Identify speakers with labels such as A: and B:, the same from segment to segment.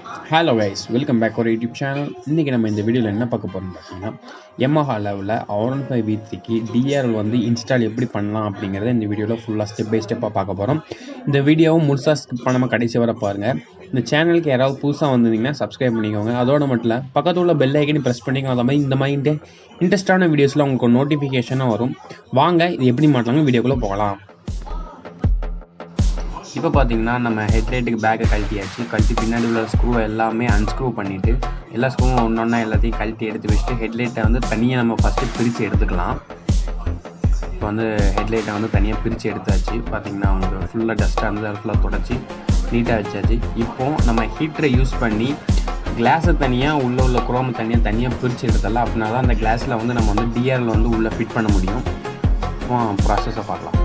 A: Hello guys, welcome back ஒரு YouTube channel. இன்றைக்கி நம்ம இந்த வீடியோவில் என்ன பார்க்க போகிறோம்னு பார்த்தீங்கன்னா, Yamaha லெவலில் R15 V3க்கு DRL வந்து இன்ஸ்டால் எப்படி பண்ணலாம் அப்படிங்கிறத இந்த வீடியோவில் ஃபுல்லாக ஸ்டெப் பை ஸ்டெப்பாக பார்க்க போகிறோம். இந்த வீடியோவும் முழுசாக ஸ்கிப் பண்ணாமல் கடைசி வர பாருங்கள். இந்த சேனலுக்கு யாராவது புதுசாக வந்திருந்தீங்கன்னா சப்ஸ்கிரைப் பண்ணிக்கோங்க. அதோட மட்டும் இல்லை, பக்கத்தில் உள்ள பெல் ஐக்கனையும் ப்ரெஸ் பண்ணிக்கோங்க. அது மாதிரி இந்த மாதிரி இன்ட்ரெஸ்டான வீடியோஸில் உங்களுக்கு நோட்டிஃபிகேஷனாக வரும். வாங்க இது எப்படி மாட்டலாங்க வீடியோக்குள்ளே போகலாம். இப்போ பார்த்தீங்கன்னா நம்ம ஹெட்லைட்டுக்கு பேக்கை கழட்டி பின்னாடி உள்ள ஸ்க்ரூ எல்லாமே அன்ஸ்க்ரூ பண்ணிவிட்டு எல்லா ஸ்க்ரூவும் ஒன்றா எல்லாத்தையும் கழட்டி எடுத்து வச்சுட்டு ஹெட்லைட்டை வந்து தனியாக நம்ம ஃபஸ்ட்டு பிரித்து எடுத்துக்கலாம். இப்போ வந்து ஹெட்லைட்டை வந்து தனியாக பிரித்து எடுத்தாச்சு. பார்த்திங்கன்னா உங்களுக்கு ஃபுல்லாக டஸ்ட்டாக இருந்து அதை ஃபுல்லாக தொடச்சி நீட்டாக வச்சாச்சு. இப்போது நம்ம ஹீட்டரை யூஸ் பண்ணி கிளாஸை தனியாக உள்ள குரோமை தனியாக பிரித்து எடுத்துடலாம். அப்படின்னா தான் அந்த கிளாஸில் வந்து நம்ம வந்து டிஆரில் வந்து உள்ளே ஃபிட் பண்ண முடியும். ப்ராசஸை பார்க்கலாம்.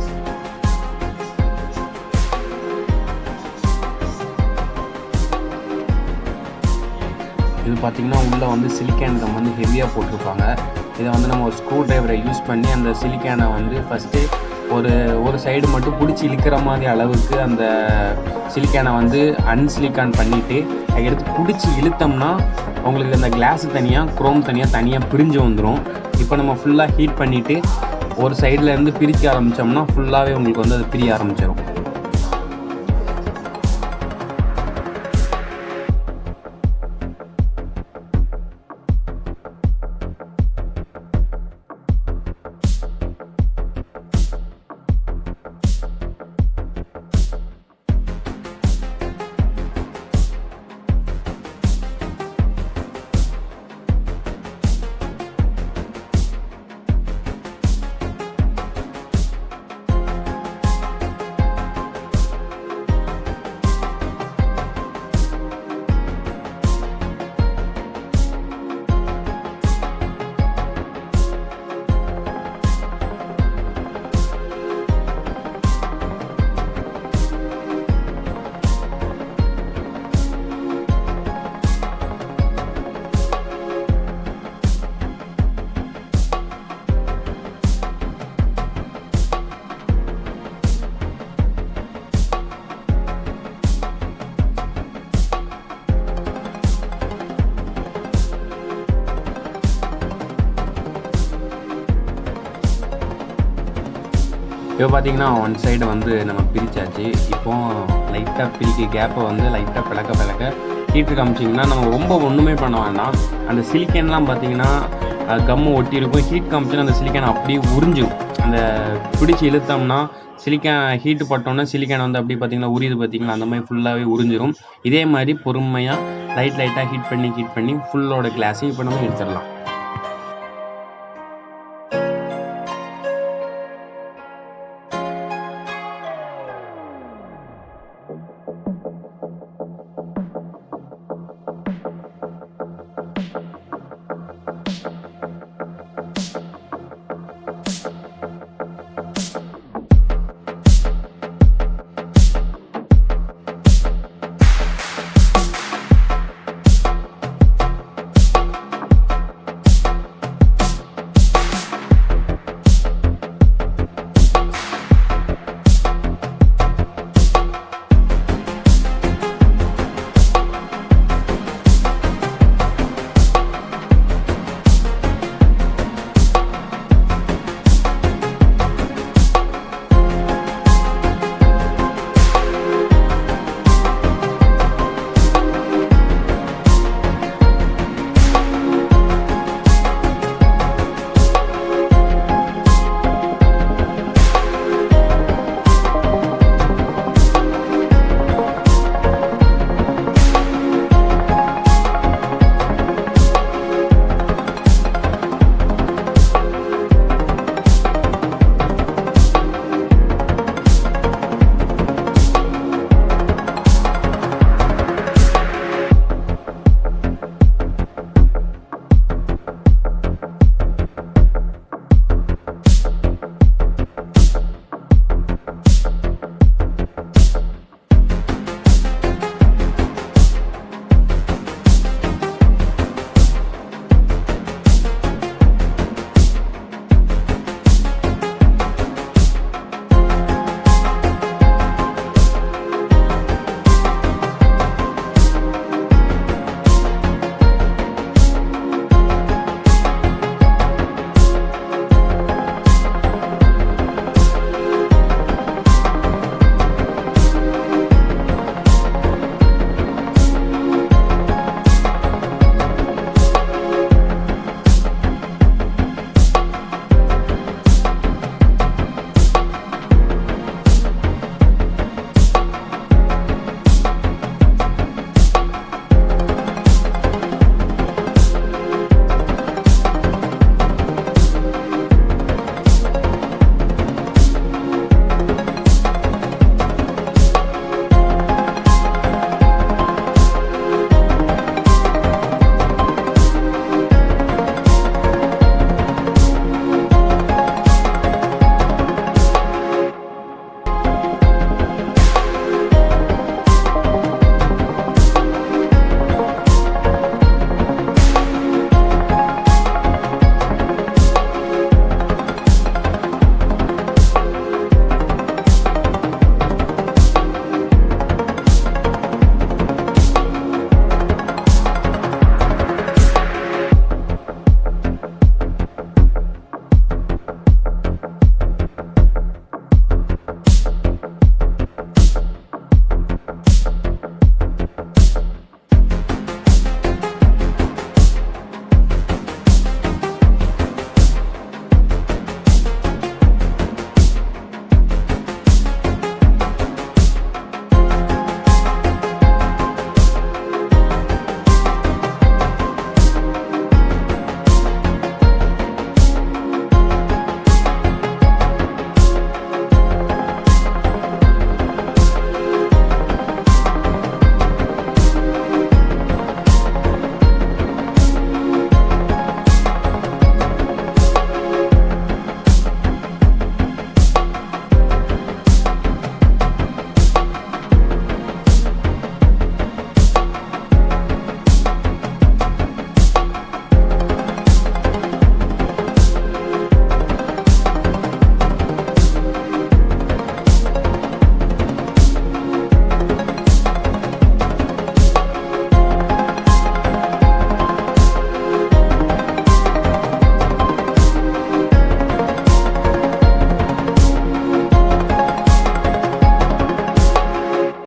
A: இது பார்த்திங்கன்னா உள்ளே வந்து சிலிக்கான் கம் வந்து ஹெவியாக போட்டிருப்பாங்க. இதை வந்து நம்ம ஒரு ஸ்க்ரூ ட்ரைவரை யூஸ் பண்ணி அந்த சிலிக்கானை வந்து ஃபஸ்ட்டு ஒரு சைடு மட்டும் பிடிச்சி இழுக்கிற மாதிரி அளவுக்கு அந்த சிலிக்கானை வந்து அன்சிலிக்கான் பண்ணிவிட்டு அதை எடுத்து பிடிச்சி இழுத்தோம்னா உங்களுக்கு அந்த கிளாஸு தனியாக குரோம் தனியாக பிரிஞ்சு வந்துடும். இப்போ நம்ம ஃபுல்லாக ஹீட் பண்ணிவிட்டு ஒரு சைட்லேருந்து பிரிக்க ஆரம்பித்தோம்னா ஃபுல்லாகவே உங்களுக்கு வந்து அது பிரிய ஆரம்பிச்சிடும். இப்போ பார்த்தீங்கன்னா ஒன் சைடு வந்து நம்ம பிரித்தாச்சு. இப்போது லைட்டாக பிரிக்க கேப்பை வந்து லைட்டாக பிளக்க ஹீட்டு காமிச்சிங்கன்னா நம்ம ரொம்ப ஒன்றுமே பண்ண வேண்டாம். அந்த சிலிக்கன்லாம் பார்த்தீங்கன்னா கம்மு ஒட்டி இருக்கும். ஹீட் காமிச்சுன்னா அந்த சிலிக்கான் அப்படியே உறிஞ்சிடும். அந்த பிடிச்சி இழுத்தோம்னா சிலிக்கான் ஹீட்டு பட்டோன்னா சிலிக்கான் வந்து அப்படி பார்த்திங்கன்னா உரியுது பார்த்திங்களா, அந்த மாதிரி ஃபுல்லாகவே உறிஞ்சிடும். இதே மாதிரி பொறுமையாக லைட்டாக ஹீட் பண்ணி ஃபுல்லோட கிளாஸையும் இப்போ நம்ம எடுத்துடலாம்.